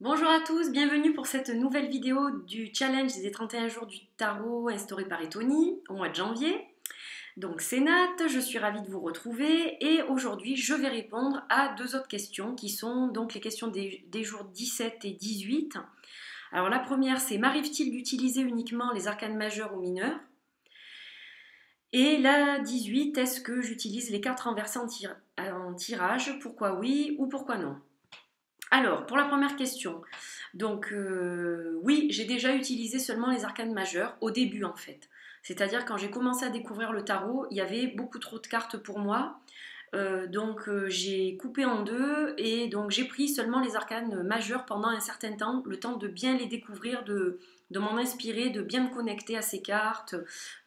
Bonjour à tous, bienvenue pour cette nouvelle vidéo du challenge des 31 jours du tarot instauré par Etony au mois de janvier. Donc c'est Nat, je suis ravie de vous retrouver et aujourd'hui je vais répondre à deux autres questions qui sont donc les questions des jours 17 et 18. Alors la première c'est m'arrive-t-il d'utiliser uniquement les arcanes majeurs ou mineurs? Et la 18, est-ce que j'utilise les cartes renversées en tirage? Pourquoi oui ou pourquoi non? Alors, pour la première question, donc oui, j'ai déjà utilisé seulement les arcanes majeures, au début en fait. C'est-à-dire quand j'ai commencé à découvrir le tarot, il y avait beaucoup trop de cartes pour moi. J'ai coupé en deux et donc j'ai pris seulement les arcanes majeures pendant un certain temps, le temps de bien les découvrir, de m'en inspirer, de bien me connecter à ces cartes,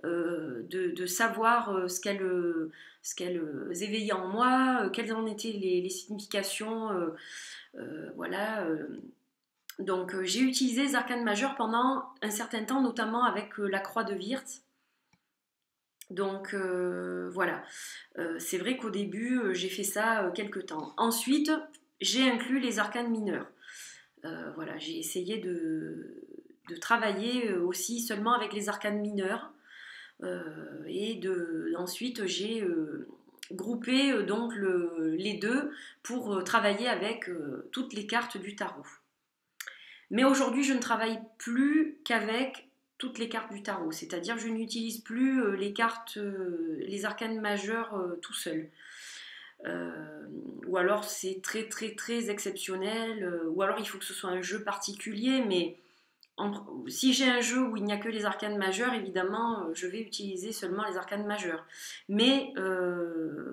de savoir ce qu'elles éveillaient en moi, quelles en étaient les significations. Voilà. Donc j'ai utilisé les arcanes majeures pendant un certain temps, notamment avec la croix de Wirth. Donc voilà, c'est vrai qu'au début j'ai fait ça quelques temps. Ensuite, j'ai inclus les arcanes mineurs. Voilà, j'ai essayé de travailler aussi seulement avec les arcanes mineurs. Ensuite, j'ai groupé donc les deux pour travailler avec toutes les cartes du tarot. Mais aujourd'hui, je ne travaille plus qu'avec toutes les cartes du tarot, c'est-à-dire je n'utilise plus les arcanes majeures tout seul. Ou alors c'est très très très exceptionnel, ou alors il faut que ce soit un jeu particulier, mais si j'ai un jeu où il n'y a que les arcanes majeures, évidemment, je vais utiliser seulement les arcanes majeures. Mais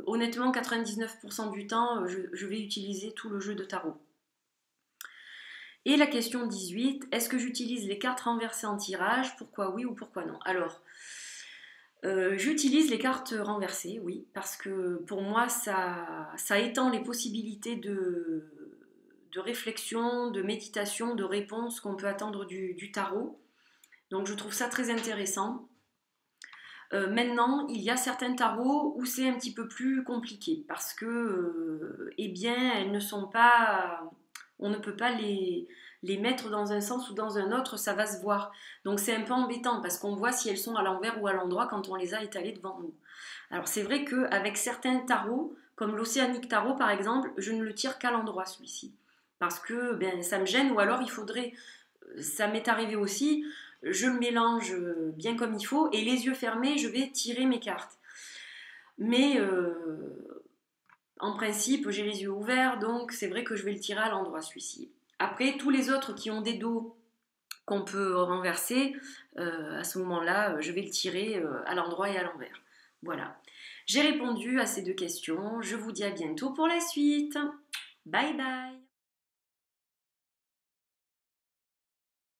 honnêtement, 99% du temps, je vais utiliser tout le jeu de tarot. Et la question 18, est-ce que j'utilise les cartes renversées en tirage? Pourquoi oui ou pourquoi non? Alors, j'utilise les cartes renversées, oui, parce que pour moi, ça étend les possibilités de réflexion, de méditation, de réponse qu'on peut attendre du tarot. Donc je trouve ça très intéressant. Maintenant, il y a certains tarots où c'est un petit peu plus compliqué parce que, eh bien, elles ne sont pas, on ne peut pas les mettre dans un sens ou dans un autre, ça va se voir. Donc c'est un peu embêtant parce qu'on voit si elles sont à l'envers ou à l'endroit quand on les a étalées devant nous. Alors c'est vrai qu'avec certains tarots, comme l'Océanique Tarot par exemple, je ne le tire qu'à l'endroit celui-ci. Parce que ben, ça me gêne ou alors il faudrait, ça m'est arrivé aussi, je le mélange bien comme il faut et les yeux fermés, je vais tirer mes cartes. Mais en principe, j'ai les yeux ouverts, donc c'est vrai que je vais le tirer à l'endroit celui-ci. Après, tous les autres qui ont des dos qu'on peut renverser, à ce moment-là, je vais le tirer à l'endroit et à l'envers. Voilà. J'ai répondu à ces deux questions. Je vous dis à bientôt pour la suite. Bye bye.